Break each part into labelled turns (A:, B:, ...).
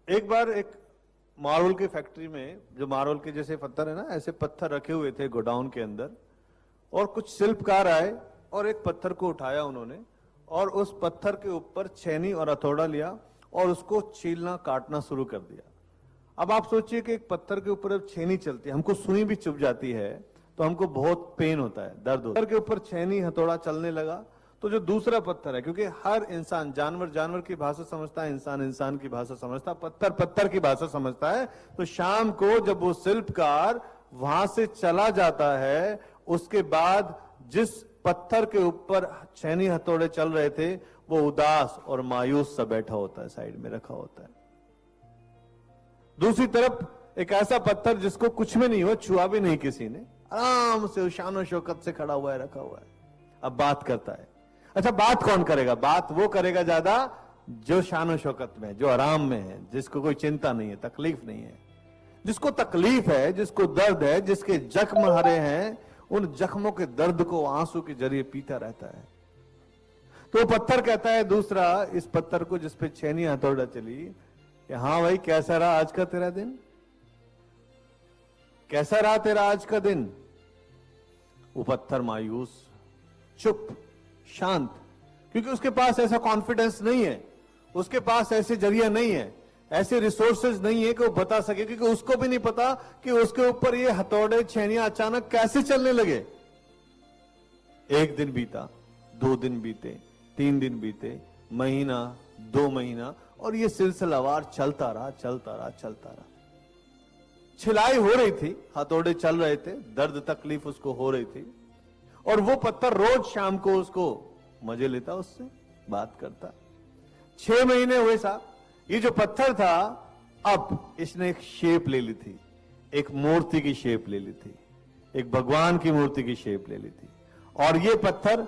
A: एक बार एक मार्बल की फैक्ट्री में, जो मार्बल के जैसे पत्थर है ना, ऐसे पत्थर रखे हुए थे गोडाउन के अंदर, और कुछ शिल्पकार आए और एक पत्थर को उठाया उन्होंने और उस पत्थर के ऊपर छेनी और हथौड़ा लिया और उसको छीलना काटना शुरू कर दिया। अब आप सोचिए कि एक पत्थर के ऊपर जब छेनी चलती है, हमको सुई भी चुभ जाती है तो हमको बहुत पेन होता है, दर्द होता है। पत्थर के ऊपर छेनी हथौड़ा चलने लगा तो जो दूसरा पत्थर है, क्योंकि हर इंसान, जानवर जानवर की भाषा समझता है, इंसान इंसान की भाषा समझता है, पत्थर पत्थर की भाषा समझता है। तो शाम को जब वो शिल्पकार वहां से चला जाता है, उसके बाद जिस पत्थर के ऊपर छेनी हथौड़े चल रहे थे वो उदास और मायूस सा बैठा होता है, साइड में रखा होता है। दूसरी तरफ एक ऐसा पत्थर जिसको कुछ भी नहीं हुआ, छुआ भी नहीं किसी ने, आराम से शान शौकत से खड़ा हुआ है, रखा हुआ है। अब बात करता है। अच्छा, बात कौन करेगा? बात वो करेगा ज्यादा जो शान शौकत में, जो आराम में है, जिसको कोई चिंता नहीं है, तकलीफ नहीं है। जिसको तकलीफ है, जिसको दर्द है, जिसके जख्म हरे हैं, उन जख्मों के दर्द को आंसू के जरिए पीता रहता है। तो पत्थर कहता है दूसरा इस पत्थर को जिसपे छेनी हथौड़ा चली, हाँ भाई, कैसा रहा आज का तेरा दिन? कैसा रहा तेरा आज का दिन? वो पत्थर मायूस, चुप, शांत, क्योंकि उसके पास ऐसा कॉन्फिडेंस नहीं है, उसके पास ऐसे जरिया नहीं है, ऐसे रिसोर्सेज नहीं है कि वो बता सके, क्योंकि उसको भी नहीं पता कि उसके ऊपर ये हथौड़े छेनियां अचानक कैसे चलने लगे। एक दिन बीता, 2 दिन बीते, 3 दिन बीते, महीना, 2 महीना, और ये सिलसिलावार चलता रहा, चलता रहा, चलता रहा। छिलाई हो रही थी, हथौड़े चल रहे थे, दर्द तकलीफ उसको हो रही थी, और वो पत्थर रोज शाम को उसको मजे लेता, उससे बात करता। 6 महीने हुए साहब, ये जो पत्थर था अब इसने एक शेप ले ली थी, एक मूर्ति की शेप ले ली थी, एक भगवान की मूर्ति की शेप ले ली थी। और ये पत्थर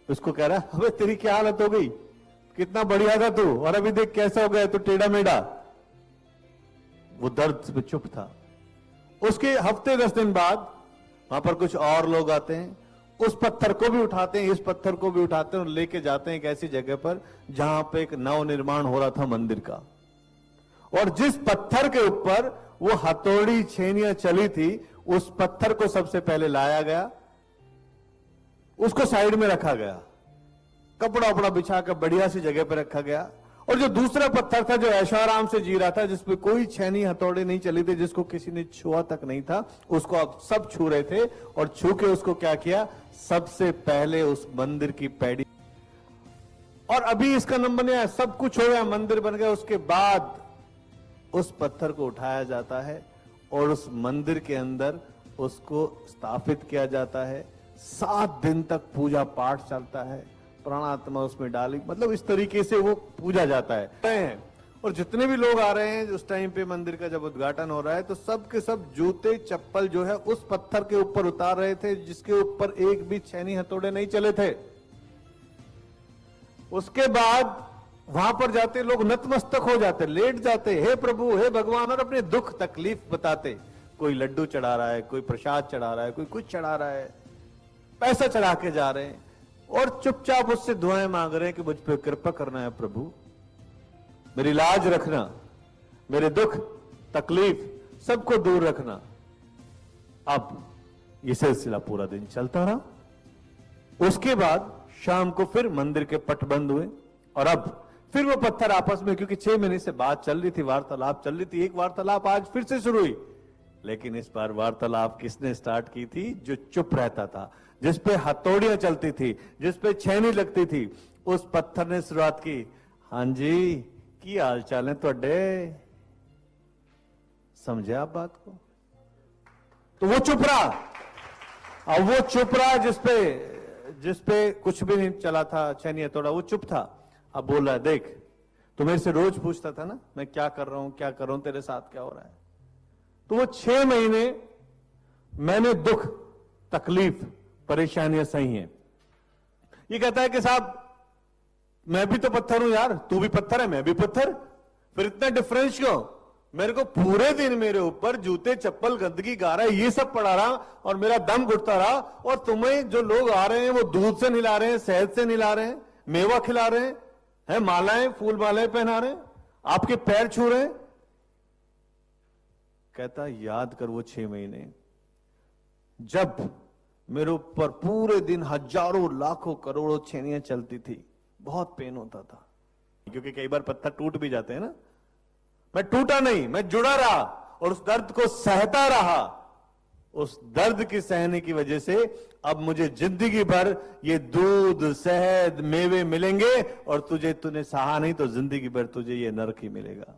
A: उसको कह रहा है, अबे तेरी क्या हालत हो गई, कितना बढ़िया था तू, और अभी देख कैसा हो गया तू, टेढ़ा मेढ़ा। वो दर्द पे चुप था। उसके हफ्ते 10 दिन बाद वहां पर कुछ और लोग आते हैं, उस पत्थर को भी उठाते हैं, इस पत्थर को भी उठाते हैं और लेके जाते हैं एक ऐसी जगह पर जहां पे एक नव निर्माण हो रहा था मंदिर का। और जिस पत्थर के ऊपर वो हथौड़ी छेनियां चली थी, उस पत्थर को सबसे पहले लाया गया, उसको साइड में रखा गया, कपड़ा उपड़ा बिछा कर बढ़िया सी जगह पर रखा गया। और जो दूसरा पत्थर था, जो ऐशोआराम से जी रहा था, जिसपे कोई छेनी हथौड़े नहीं चली थी, जिसको किसी ने छुआ तक नहीं था, उसको अब सब छू रहे थे। और छू के उसको क्या किया, सबसे पहले उस मंदिर की पैड़ी। और अभी इसका नंबर नहीं आया, सब कुछ हो गया, मंदिर बन गया। उसके बाद उस पत्थर को उठाया जाता है और उस मंदिर के अंदर उसको स्थापित किया जाता है। 7 दिन तक पूजा पाठ चलता है, प्राणात्मा उसमें डाली, मतलब इस तरीके से वो पूजा जाता है। और जितने भी लोग आ रहे हैं उस टाइम पे, मंदिर का जब उद्घाटन हो रहा है, तो सब के सब जूते चप्पल जो है उस पत्थर के ऊपर उतार रहे थे जिसके ऊपर एक भी छेनी हथौड़े नहीं चले थे। उसके बाद वहां पर जाते लोग नतमस्तक हो जाते, लेट जाते, हे प्रभु, हे भगवान, और अपने दुख तकलीफ बताते। कोई लड्डू चढ़ा रहा है, कोई प्रसाद चढ़ा रहा है, कोई कुछ चढ़ा रहा है, पैसा चढ़ा के जा रहे हैं, और चुपचाप उससे दुआएं मांग रहे हैं कि मुझ पर कृपा करना है प्रभु, मेरी लाज रखना, मेरे दुख तकलीफ सबको दूर रखना। अब ये सिलसिला पूरा दिन चलता रहा। उसके बाद शाम को फिर मंदिर के पट बंद हुए, और अब फिर वो पत्थर आपस में, क्योंकि 6 महीने से बात चल रही थी, वार्तालाप चल रही थी, एक वार्तालाप आज फिर से शुरू हुई। लेकिन इस बार वार्तालाप किसने स्टार्ट की थी? जो चुप रहता था, जिस पे हथौड़ियां चलती थी, जिस पे छेनी लगती थी, उस पत्थर ने शुरुआत की, हां जी, की हाल चाल है तुहाडे? समझे आप बात को? तो वो चुप रहा। और वो चुप रहा जिसपे कुछ भी नहीं चला था, छेनी हथौड़ा, वो चुप था। अब बोल रहा है, देख, तू मेरे से रोज पूछता था ना मैं क्या कर रहा हूं, क्या कर रहा हूं, तेरे साथ क्या हो रहा है। तो वो 6 महीने मैंने दुख तकलीफ परेशानियां सही हैं। ये कहता है कि साहब, मैं भी तो पत्थर हूं यार, तू भी पत्थर है, मैं भी पत्थर, फिर इतना डिफरेंस क्यों? मेरे को पूरे दिन मेरे ऊपर जूते चप्पल गंदगी गारा ये सब पड़ा रहा और मेरा दम घुटता रहा, और तुम्हें जो लोग आ रहे हैं वो दूध से नहला रहे हैं, शहद से नहला रहे हैं, मेवा खिला रहे हैं, मालाएं फूल मालाएं पहना रहे हैं, आपके पैर छू रहे हैं? कहता याद कर वो 6 महीने जब मेरे ऊपर पूरे दिन हजारों लाखों करोड़ों छेनियां चलती थी, बहुत पेन होता था, क्योंकि कई बार पत्थर टूट भी जाते हैं ना। मैं टूटा नहीं, मैं जुड़ा रहा और उस दर्द को सहता रहा। उस दर्द की सहने की वजह से अब मुझे जिंदगी भर ये दूध, शहद, मेवे मिलेंगे और तूने सहा नहीं तो जिंदगी भर तुझे ये नरक ही मिलेगा।